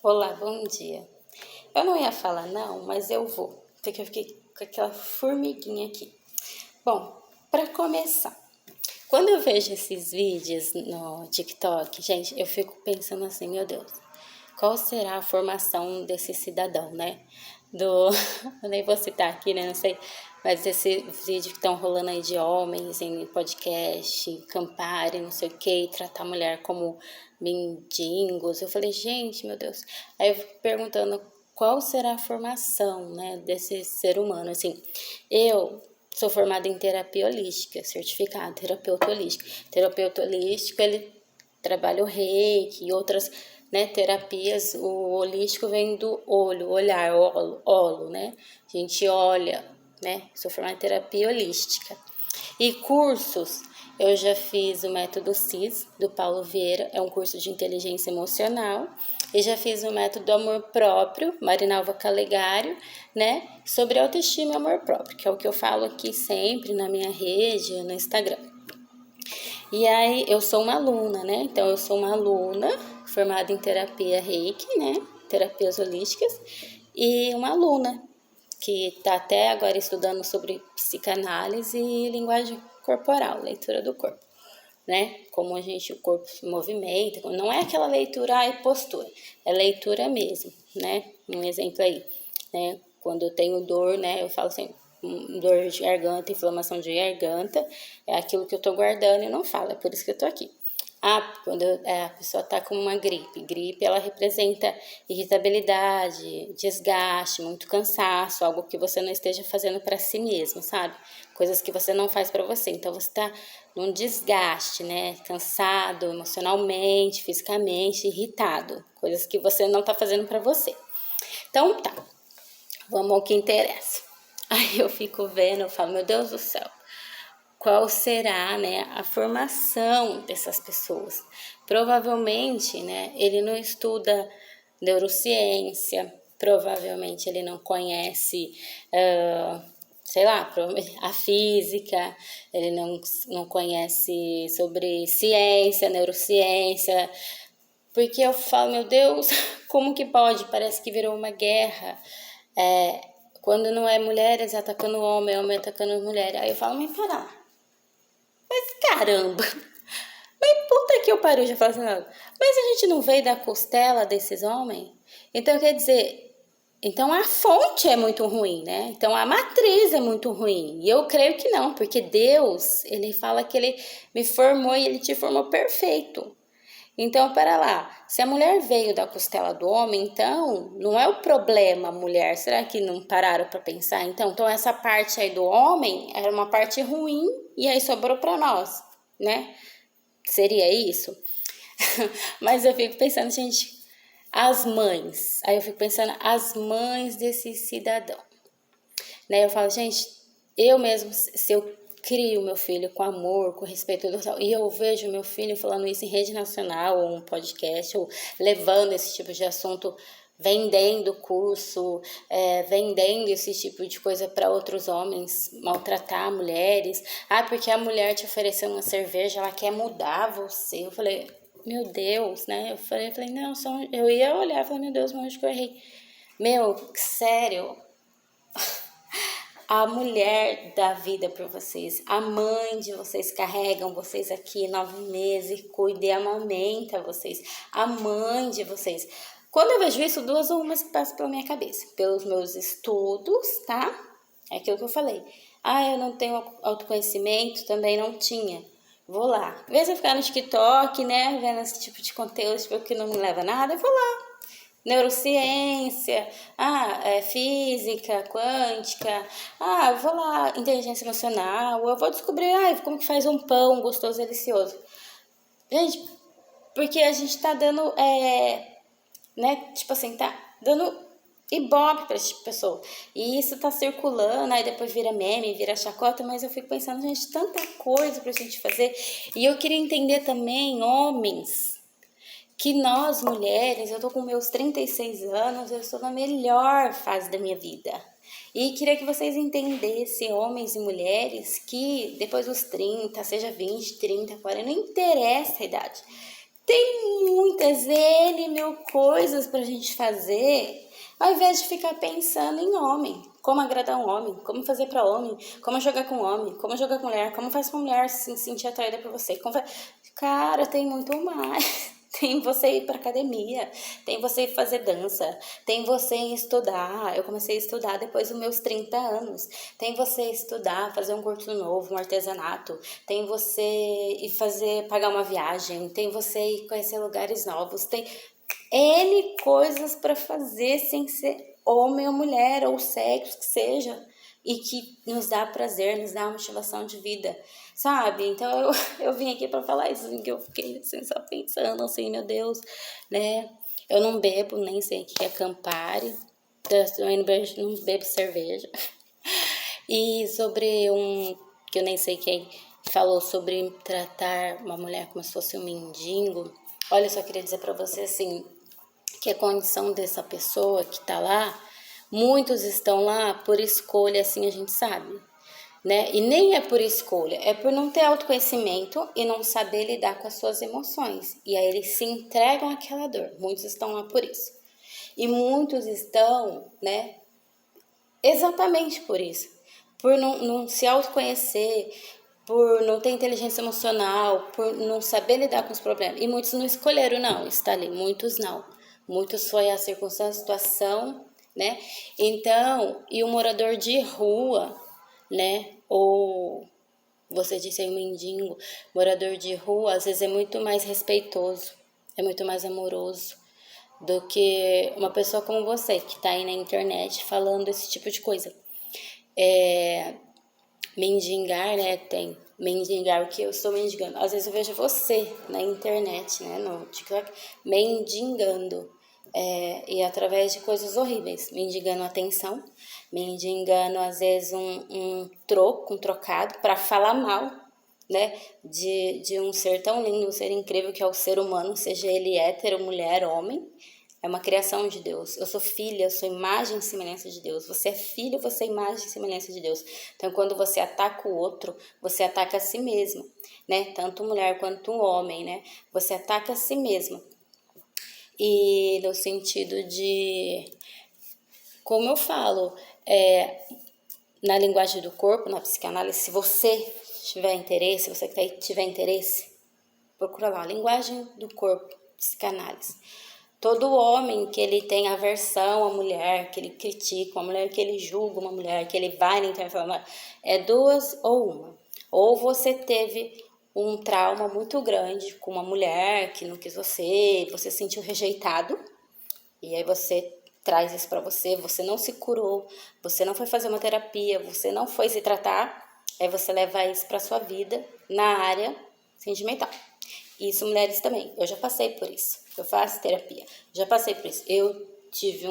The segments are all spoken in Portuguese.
Olá, bom dia. Eu não ia falar não, mas eu vou, porque eu fiquei com aquela formiguinha aqui. Bom, para começar, quando eu vejo esses vídeos no TikTok, gente, eu fico pensando assim, meu Deus, qual será a formação desse cidadão, né? Eu nem vou citar aqui, né? Não sei, mas esse vídeo que estão rolando aí de homens em podcast, acampar e não sei o que, tratar a mulher como mendigos. Eu falei, gente, meu Deus. Aí eu fico perguntando qual será a formação, né, desse ser humano, assim. Eu sou formada em terapia holística, certificada, terapeuta holística. Terapeuta holístico, ele trabalha o reiki e outras, né, terapias. O holístico vem do olho, olhar, olo, né? A gente olha, né? Sou formada em terapia holística. E cursos, eu já fiz o método CIS, do Paulo Vieira, é um curso de inteligência emocional. E já fiz o método amor próprio, Marinalva Calegari, né? Sobre autoestima e amor próprio, que é o que eu falo aqui sempre na minha rede, no Instagram. E aí, eu sou uma aluna, né? Então, eu sou uma aluna formada em terapia Reiki, né? Terapias holísticas. E uma aluna que está até agora estudando sobre psicanálise e linguagem corporal, leitura do corpo, né? Como o corpo se movimenta. Não é aquela leitura e postura, é leitura mesmo, né? Um exemplo aí, né? Quando eu tenho dor, né? Eu falo assim, dor de garganta, inflamação de garganta, é aquilo que eu tô guardando e não falo, é por isso que eu tô aqui. Quando a pessoa tá com uma gripe ela representa irritabilidade, desgaste, muito cansaço, algo que você não esteja fazendo para si mesmo, sabe? Coisas que você não faz para você. Então você tá num desgaste, né? Cansado emocionalmente, fisicamente, irritado, coisas que você não tá fazendo para você. Então tá, vamos ao que interessa. Aí eu fico vendo, eu falo, meu Deus do céu, qual será, né, a formação dessas pessoas? Provavelmente, né, ele não estuda neurociência, provavelmente ele não conhece, sei lá, a física, ele não conhece sobre ciência, neurociência, porque eu falo, meu Deus, como que pode? Parece que virou uma guerra. Quando não é mulheres atacando homem atacando mulher. Aí eu falo, mas pera, mas caramba, mas puta que eu pariu, já falo assim, não. Mas a gente não veio da costela desses homens? Então quer dizer, então a fonte é muito ruim, né? Então a matriz é muito ruim. E eu creio que não, porque Deus, ele fala que ele me formou e ele te formou perfeito. Então, para lá, se a mulher veio da costela do homem, então não é o problema a mulher. Será que não pararam para pensar? Então essa parte aí do homem era uma parte ruim e aí sobrou para nós, né? Seria isso? Mas eu fico pensando, gente, as mães. Aí eu fico pensando, as mães desse cidadão. Né? Eu falo, gente, eu mesmo, se eu crio meu filho com amor, com respeito, e eu vejo meu filho falando isso em rede nacional, ou um podcast, ou levando esse tipo de assunto, vendendo curso, vendendo esse tipo de coisa para outros homens, maltratar mulheres. Porque a mulher te ofereceu uma cerveja, ela quer mudar você. Eu falei, meu Deus, né? Eu falei não, eu ia olhar e falei, meu Deus, mas onde que eu errei? Meu, sério, a mulher dá vida para vocês, a mãe de vocês carregam vocês aqui 9 meses, cuida e amamenta vocês, a mãe de vocês. Quando eu vejo isso, duas ou umas passam pela minha cabeça, pelos meus estudos, tá? É aquilo que eu falei. Eu não tenho autoconhecimento, também não tinha. Vou lá. Às vezes eu ficar no TikTok, né, vendo esse tipo de conteúdo, tipo, que não me leva a nada, eu vou lá. Neurociência, física, quântica, eu vou lá, inteligência emocional, eu vou descobrir, como que faz um pão gostoso, delicioso. Gente, porque a gente tá dando, né, tipo assim, tá dando ibope pra esse tipo de pessoa. E isso tá circulando, aí depois vira meme, vira chacota, mas eu fico pensando, gente, tanta coisa pra gente fazer. E eu queria entender também, homens, que nós mulheres, eu tô com meus 36 anos, eu estou na melhor fase da minha vida. E queria que vocês entendessem, homens e mulheres, que depois dos 30, seja 20, 30, 40, não interessa a idade. Tem muitas N mil coisas pra gente fazer, ao invés de ficar pensando em homem. Como agradar um homem, como fazer pra homem, como jogar com homem, como jogar com mulher, como faz com mulher se sentir atraída por você. Cara, tem muito mais. Tem você ir pra academia, tem você ir fazer dança, tem você ir estudar. Eu comecei a estudar depois dos meus 30 anos. Tem você estudar, fazer um curso novo, um artesanato. Tem você ir pagar uma viagem. Tem você ir conhecer lugares novos. Tem N coisas para fazer sem ser homem ou mulher, ou sexo, que seja, e que nos dá prazer, nos dá uma motivação de vida, sabe? Então eu vim aqui para falar isso, assim, que eu fiquei assim, só pensando assim, meu Deus, né? Eu não bebo, nem sei o que é Campari, eu não bebo cerveja. E sobre que eu nem sei quem falou sobre tratar uma mulher como se fosse um mendigo, olha, eu só queria dizer para você assim, que a condição dessa pessoa que está lá, muitos estão lá por escolha, assim a gente sabe, né? E nem é por escolha, é por não ter autoconhecimento e não saber lidar com as suas emoções. E aí eles se entregam àquela dor. Muitos estão lá por isso. E muitos estão, né, exatamente por isso. Por não se autoconhecer, por não ter inteligência emocional, por não saber lidar com os problemas. E muitos não escolheram não estar ali, muitos não. Muitos foi a circunstância, a situação, né? Então, e o morador de rua, né? Ou você disse aí um mendigo, morador de rua, às vezes é muito mais respeitoso, é muito mais amoroso do que uma pessoa como você, que está aí na internet falando esse tipo de coisa. Mendigar, né? Tem mendigar, o que eu estou mendigando. Às vezes eu vejo você na internet, né? No TikTok, mendigando. E através de coisas horríveis. Mendigando atenção, mendigando, às vezes, um troco, um trocado, para falar mal, né? De um ser tão lindo, um ser incrível que é o ser humano, seja ele hétero, mulher, homem. É uma criação de Deus. Eu sou filha, eu sou imagem e semelhança de Deus. Você é filho, você é imagem e semelhança de Deus. Então, quando você ataca o outro, você ataca a si mesmo, né? Tanto mulher quanto homem, né? Você ataca a si mesmo. E no sentido de, como eu falo, na linguagem do corpo, na psicanálise, se você tiver interesse, você que tá aí tiver interesse, procura lá, linguagem do corpo, psicanálise. Todo homem que ele tem aversão à mulher, que ele critica uma mulher, que ele julga uma mulher, que ele vai na internet falando, é duas ou uma. Ou você teve um trauma muito grande com uma mulher que não quis você se sentiu rejeitado, e aí você traz isso pra você, você não se curou, você não foi fazer uma terapia, você não foi se tratar, aí você leva isso pra sua vida na área sentimental. Isso, mulheres também. Eu já passei por isso. Eu faço terapia. Já passei por isso. Eu tive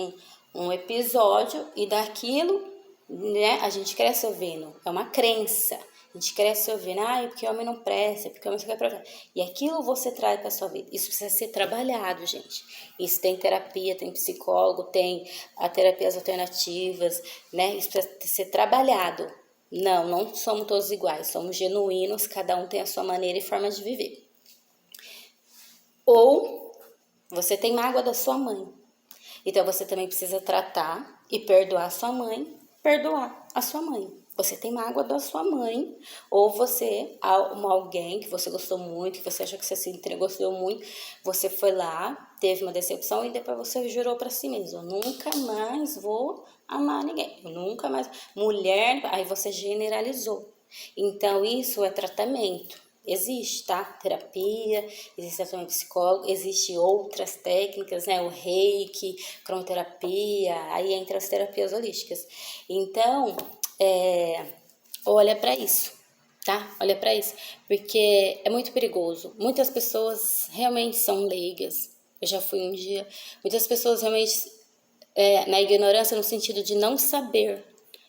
um episódio e daquilo, né, a gente cresce ouvindo. É uma crença. A gente cresce ouvindo, porque homem não presta, porque homem não quer provar. E aquilo você traz para sua vida. Isso precisa ser trabalhado, gente. Isso tem terapia, tem psicólogo, tem a terapias alternativas, né? Isso precisa ser trabalhado. Não somos todos iguais. Somos genuínos, cada um tem a sua maneira e forma de viver. Ou você tem mágoa da sua mãe. Então você também precisa tratar e perdoar a sua mãe, perdoar a sua mãe. Você tem mágoa da sua mãe, ou você, alguém que você gostou muito, que você achou que você se entregou, gostou muito, você foi lá, teve uma decepção e depois você jurou pra si mesmo, eu nunca mais vou amar ninguém, eu nunca mais... Mulher, aí você generalizou. Então isso é tratamento. Existe, tá? Terapia, existe tratamento psicólogo, existe outras técnicas, né? O reiki, cromoterapia, aí entra as terapias holísticas. Então, olha para isso, tá? Olha para isso, porque é muito perigoso. Muitas pessoas realmente são leigas. Eu já fui um dia. Muitas pessoas realmente na ignorância no sentido de não saber,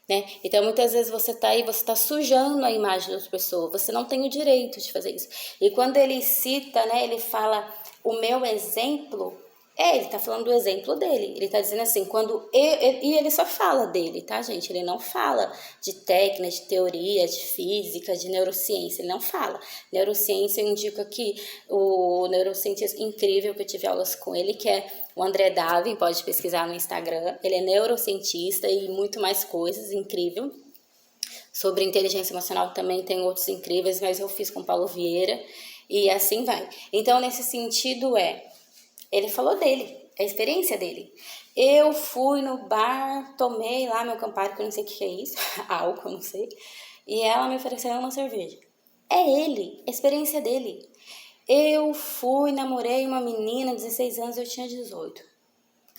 né? Então, muitas vezes você tá aí, você tá sujando a imagem das pessoas, você não tem o direito de fazer isso. E quando ele cita, né, ele fala, o meu exemplo Ele tá falando do exemplo dele. Ele tá dizendo assim, e ele só fala dele, tá, gente? Ele não fala de técnica, de teoria, de física, de neurociência. Ele não fala. Neurociência, eu indico aqui o neurocientista incrível que eu tive aulas com ele, que é o André Davin, pode pesquisar no Instagram. Ele é neurocientista e muito mais coisas, incrível. Sobre inteligência emocional também tem outros incríveis, mas eu fiz com Paulo Vieira e assim vai. Então, nesse sentido ele falou dele, a experiência dele. Eu fui no bar, tomei lá meu Campari, que eu não sei o que é isso, álcool, eu não sei, e ela me ofereceu uma cerveja. É ele, a experiência dele. Eu fui, namorei uma menina, 16 anos, eu tinha 18.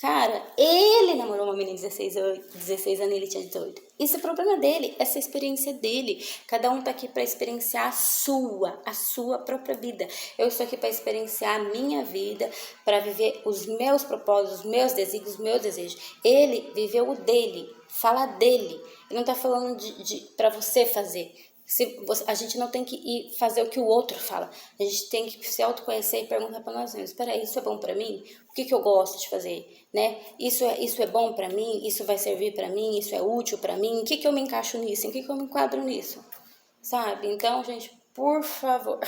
Cara, ele namorou uma menina de 16 anos e ele tinha 18. Isso é problema dele, essa é a experiência dele. Cada um tá aqui para experienciar a sua própria vida. Eu estou aqui para experienciar a minha vida, para viver os meus propósitos, os meus desígnios, os meus desejos. Ele viveu o dele, fala dele. Ele não tá falando para você fazer. A gente não tem que ir fazer o que o outro fala. A gente tem que se autoconhecer e perguntar para nós mesmos: espera aí, isso é bom para mim? O que eu gosto de fazer? Né? Isso é bom para mim? Isso vai servir para mim? Isso é útil para mim? Em que eu me encaixo nisso? Em que eu me enquadro nisso? Sabe? Então, gente, por favor,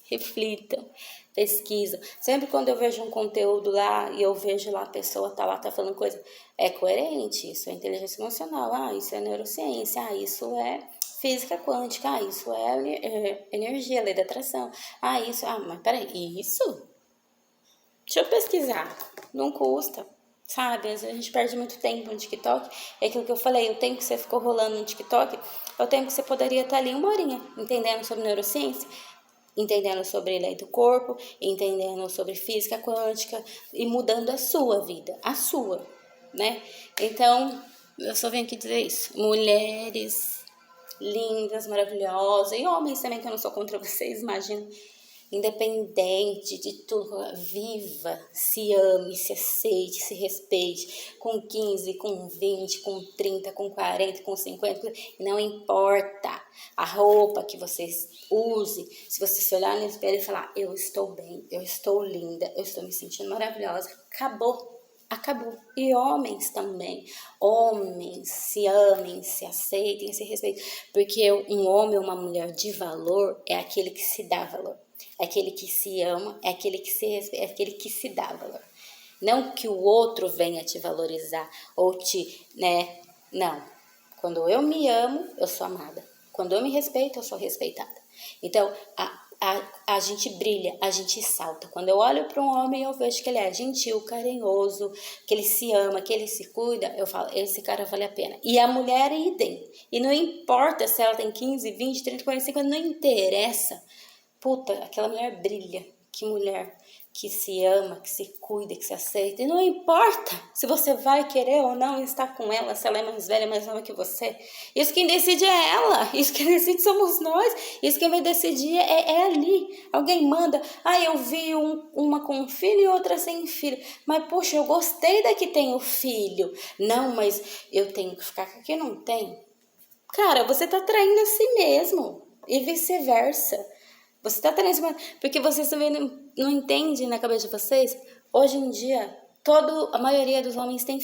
reflitam, pesquisam. Sempre quando eu vejo um conteúdo lá e eu vejo lá a pessoa tá falando coisa, é coerente, isso é inteligência emocional, isso é neurociência, isso é física quântica, isso é energia, lei da atração, mas peraí, isso? Deixa eu pesquisar, não custa, sabe? Às vezes a gente perde muito tempo no TikTok, é aquilo que eu falei, o tempo que você ficou rolando no TikTok, é o tempo que você poderia estar ali 1 horinha, entendendo sobre neurociência, entendendo sobre lei do corpo, entendendo sobre física quântica e mudando a sua vida, a sua, né? Então, eu só venho aqui dizer isso, mulheres lindas, maravilhosas, e homens também, que eu não sou contra vocês, imagina, independente de tudo, viva, se ame, se aceite, se respeite, com 15, com 20, com 30, com 40, com 50, não importa a roupa que você use, se você se olhar no espelho e falar, eu estou bem, eu estou linda, eu estou me sentindo maravilhosa, acabou. E homens também. Homens se amem, se aceitem, se respeitem. Porque um homem ou uma mulher de valor é aquele que se dá valor. É aquele que se ama, é aquele que se respeita, é aquele que se dá valor. Não que o outro venha te valorizar ou né? Não. Quando eu me amo, eu sou amada. Quando eu me respeito, eu sou respeitada. Então, a gente brilha, a gente salta. Quando eu olho para um homem, eu vejo que ele é gentil, carinhoso, que ele se ama, que ele se cuida, eu falo, esse cara vale a pena. E a mulher é idem. E não importa se ela tem 15, 20, 30, 40, 50, não interessa. Puta, aquela mulher brilha. Que mulher que se ama, que se cuida, que se aceita. E não importa se você vai querer ou não estar com ela, se ela é mais velha, mais nova que você. Isso quem decide é ela. Isso quem decide somos nós. Isso quem vai decidir é ali. Alguém manda, eu vi uma com filho e outra sem filho. Mas, poxa, eu gostei da que tem o filho. Não, mas eu tenho que ficar com a que não tem. Cara, você tá traindo a si mesmo. E vice-versa. Você está traindo, porque vocês também não entendem na cabeça de vocês. Hoje em dia, a maioria dos homens tem